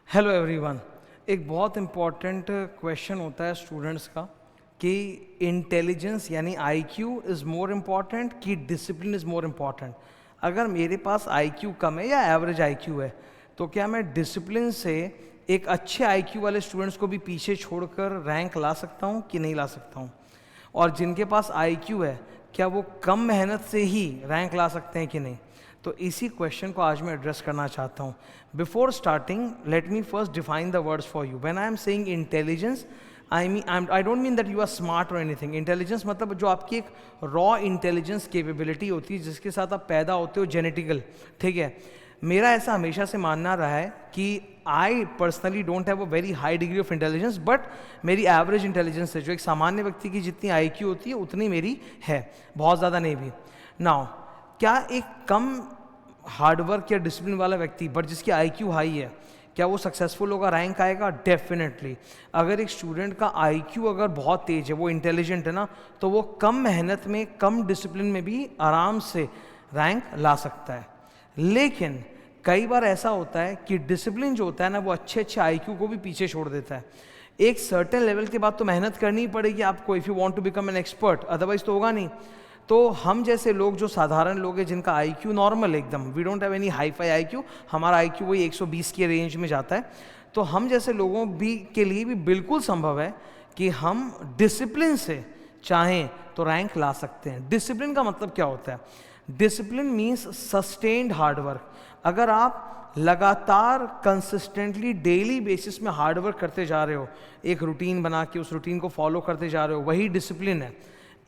Hello everyone. एक बहुत important question होता है स्टूडेंट्स का कि इंटेलिजेंस यानी आईक्यू इज़ मोर इम्पॉर्टेंट कि डिसिप्लिन इज़ मोर इम्पॉर्टेंट। अगर मेरे पास आईक्यू कम है या एवरेज आईक्यू है तो क्या मैं डिसिप्लिन से एक अच्छे आईक्यू वाले स्टूडेंट्स को भी पीछे छोड़कर रैंक ला सकता हूँ कि नहीं ला सकता हूँ? और जिनके पास आईक्यू है क्या वो कम मेहनत से ही रैंक ला सकते हैं कि नहीं? तो इसी क्वेश्चन को आज मैं एड्रेस करना चाहता हूँ। Before starting let me first define the words for you. When I am saying intelligence I don't mean that you are smart और एनीथिंग। इंटेलिजेंस मतलब जो आपकी एक रॉ इंटेलिजेंस कैपेबिलिटी होती है जिसके साथ आप पैदा होते हो, जेनेटिकल। ठीक है, मेरा ऐसा हमेशा से मानना रहा है कि I personally don't have a very high degree of intelligence, but मेरी एवरेज इंटेलिजेंस है, जो एक सामान्य व्यक्ति की जितनी आईक्यू होती है उतनी मेरी है, बहुत ज़्यादा नहीं भी। नाउ क्या एक कम हार्डवर्क या डिसिप्लिन वाला व्यक्ति बट जिसकी आईक्यू हाई है, क्या वो सक्सेसफुल होगा, रैंक आएगा? डेफिनेटली। अगर एक स्टूडेंट का आईक्यू अगर बहुत तेज है, वो इंटेलिजेंट है ना, तो वो कम मेहनत में, कम डिसिप्लिन में भी आराम से रैंक ला सकता है। लेकिन कई बार ऐसा होता है कि डिसिप्लिन जो होता है ना, वो अच्छे अच्छे आईक्यू को भी पीछे छोड़ देता है। एक सर्टेन लेवल के बाद तो मेहनत करनी ही पड़ेगी आपको, if you want to become an expert, otherwise तो होगा नहीं। तो हम जैसे लोग, जो साधारण लोग हैं जिनका आईक्यू नॉर्मल एकदम, we don't have any hi fi IQ, हमारा आईक्यू वही 120 के रेंज में जाता है, तो हम जैसे लोगों भी के लिए भी बिल्कुल संभव है कि हम डिसिप्लिन से चाहें तो रैंक ला सकते हैं। डिसिप्लिन का मतलब क्या होता है? Discipline means sustained hard work. अगर आप लगातार कंसिस्टेंटली डेली बेसिस में हार्डवर्क करते जा रहे हो, एक रूटीन बना के उस रूटीन को फॉलो करते जा रहे हो, वही डिसिप्लिन है।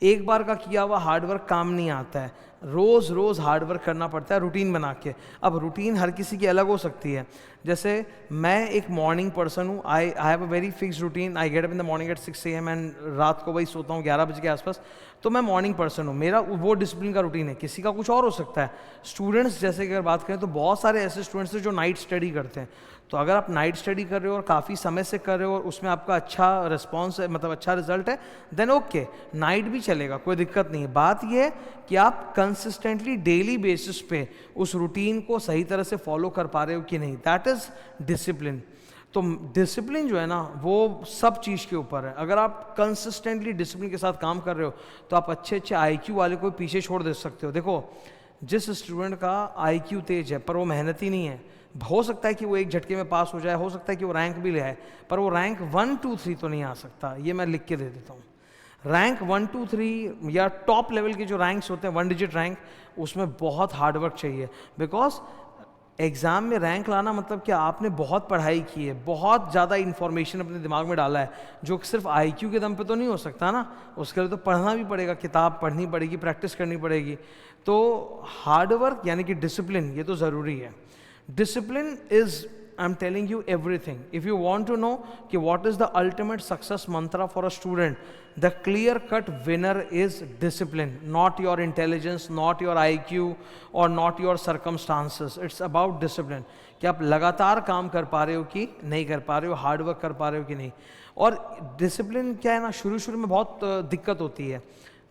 एक बार का किया हुआ हार्डवर्क काम नहीं आता है, रोज़ रोज़ हार्डवर्क करना पड़ता है रूटीन बना के। अब रूटीन हर किसी की अलग हो सकती है। जैसे मैं एक मॉर्निंग पर्सन हूँ, I have a very fix routine. I get up in the morning at 6 AM and रात को वही सोता हूँ 11 बजे के आसपास। तो मैं मॉर्निंग पर्सन हूँ, मेरा वो डिसिप्लिन का रूटीन है। किसी का कुछ और हो सकता है। स्टूडेंट्स जैसे कि अगर बात करें तो बहुत सारे ऐसे स्टूडेंट्स हैं जो नाइट स्टडी करते हैं। तो अगर आप नाइट स्टडी कर रहे हो और काफ़ी समय से कर रहे हो और उसमें आपका अच्छा रिस्पॉन्स है, मतलब अच्छा रिजल्ट है, देन ओके, नाइट भी चलेगा, कोई दिक्कत नहीं है। बात यह है कि आप कंसिस्टेंटली डेली बेसिस पे उस रूटीन को सही तरह से फॉलो कर पा रहे हो कि नहीं, दैट इज़ डिसिप्लिन। तो डिसिप्लिन जो है ना, वो सब चीज़ के ऊपर है। अगर आप कंसिस्टेंटली डिसिप्लिन के साथ काम कर रहे हो तो आप अच्छे अच्छे आईक्यू वाले को पीछे छोड़ दे सकते हो। देखो, जिस स्टूडेंट का आईक्यू तेज है पर वो मेहनती नहीं है, हो सकता है कि वो एक झटके में पास हो जाए, हो सकता है कि वो रैंक भी ले आए, पर वो रैंक 1, 2, 3 तो नहीं आ सकता। ये मैं लिख के दे देता हूँ। रैंक 1, 2, 3 या टॉप लेवल के जो रैंक्स होते हैं, 1 डिजिट रैंक, उसमें बहुत हार्डवर्क चाहिए। बिकॉज एग्ज़ाम में रैंक लाना मतलब क्या, आपने बहुत पढ़ाई की है, बहुत ज़्यादा इन्फॉर्मेशन अपने दिमाग में डाला है, जो सिर्फ आईक्यू के दम पे तो नहीं हो सकता ना। उसके लिए तो पढ़ना भी पड़ेगा, किताब पढ़नी पड़ेगी, प्रैक्टिस करनी पड़ेगी। तो हार्डवर्क यानी कि डिसिप्लिन, ये तो ज़रूरी है। Discipline is, I'm telling you everything. If you want to know कि what is the ultimate success mantra for a student, the clear-cut winner is discipline, not your intelligence, not your IQ, or not your circumstances. It's about discipline. कि आप लगातार काम कर पा रहे हो कि नहीं कर पा रहे हो, हार्डवर्क कर पा रहे हो कि नहीं। और डिसिप्लिन क्या है ना, शुरू शुरू में बहुत दिक्कत होती है।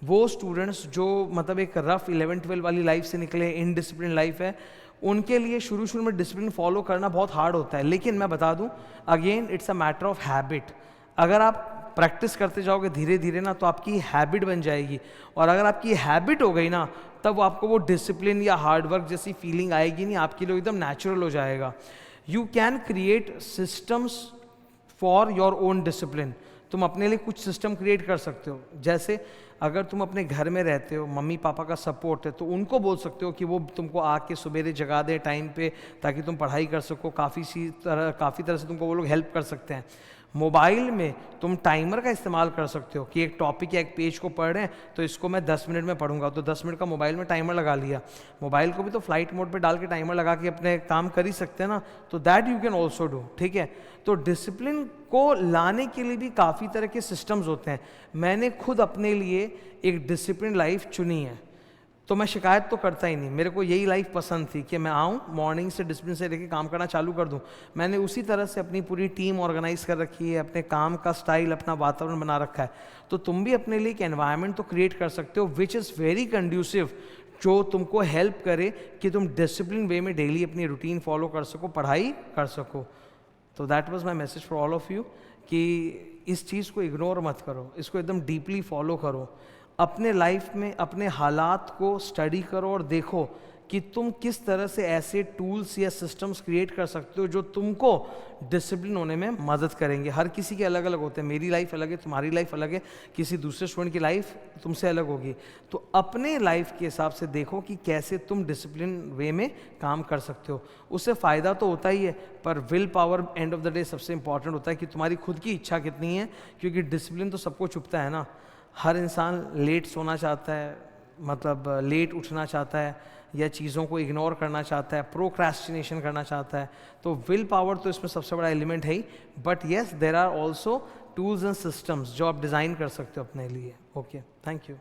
वो स्टूडेंट्स जो मतलब एक रफ 11-12 वाली लाइफ से निकले, इनडिसिप्लिन लाइफ है, उनके लिए शुरू शुरू में डिसिप्लिन फॉलो करना बहुत हार्ड होता है। लेकिन मैं बता दूं, again it's a matter of habit. अगर आप प्रैक्टिस करते जाओगे धीरे धीरे ना, तो आपकी हैबिट बन जाएगी। और अगर आपकी हैबिट हो गई ना, तब आपको वो डिसिप्लिन या हार्डवर्क जैसी फीलिंग आएगी नहीं, आपके लिए एकदम नेचुरल हो जाएगा। You can create systems for your own discipline. तुम अपने लिए कुछ सिस्टम क्रिएट कर सकते हो। जैसे अगर तुम अपने घर में रहते हो, मम्मी पापा का सपोर्ट है, तो उनको बोल सकते हो कि वो तुमको आके सवेरे जगा दे टाइम पे, ताकि तुम पढ़ाई कर सको। काफ़ी तरह से तुमको वो लोग हेल्प कर सकते हैं। मोबाइल में तुम टाइमर का इस्तेमाल कर सकते हो कि एक टॉपिक या एक पेज को पढ़ रहे हैं तो इसको मैं 10 मिनट में पढ़ूंगा, तो 10 मिनट का मोबाइल में टाइमर लगा लिया। मोबाइल को भी तो फ्लाइट मोड पे डाल के टाइमर लगा के अपने काम कर ही सकते हैं ना, तो that you can also do. ठीक है, तो डिसिप्लिन को लाने के लिए भी काफ़ी तरह के सिस्टम्स होते हैं। मैंने खुद अपने लिए एक डिसिप्लिन लाइफ चुनी है, तो मैं शिकायत तो करता ही नहीं। मेरे को यही लाइफ पसंद थी कि मैं आऊँ, मॉर्निंग से डिसिप्लिन से लेके काम करना चालू कर दूँ। मैंने उसी तरह से अपनी पूरी टीम ऑर्गेनाइज कर रखी है, अपने काम का स्टाइल, अपना वातावरण बना रखा है। तो तुम भी अपने लिए एक एनवायरनमेंट तो क्रिएट कर सकते हो विच इज़ वेरी कंड्यूसिव, जो तुमको हेल्प करे कि तुम डिसिप्लिन वे में डेली अपनी रूटीन फॉलो कर सको, पढ़ाई कर सको। तो that was my message for all of you कि इस चीज़ को इग्नोर मत करो, इसको एकदम डीपली फॉलो करो, अपने लाइफ में अपने हालात को स्टडी करो और देखो कि तुम किस तरह से ऐसे टूल्स या सिस्टम्स क्रिएट कर सकते हो जो तुमको डिसिप्लिन होने में मदद करेंगे। हर किसी के अलग अलग होते हैं, मेरी लाइफ अलग है, तुम्हारी लाइफ अलग है, किसी दूसरे स्टूडेंट की लाइफ तुमसे अलग होगी। तो अपने लाइफ के हिसाब से देखो कि कैसे तुम डिसिप्लिन वे में काम कर सकते हो। उससे फ़ायदा तो होता ही है, पर will power end of the day सबसे इंपॉर्टेंट होता है कि तुम्हारी खुद की इच्छा कितनी है, क्योंकि डिसिप्लिन तो सबको चुभता है ना। हर इंसान लेट सोना चाहता है, मतलब लेट उठना चाहता है, या चीज़ों को इग्नोर करना चाहता है, प्रोक्रेस्टिनेशन करना चाहता है। तो विल पावर तो इसमें सबसे बड़ा एलिमेंट है ही, but yes there are also tools and systems जो आप डिज़ाइन कर सकते हो अपने लिए। Okay, thank you.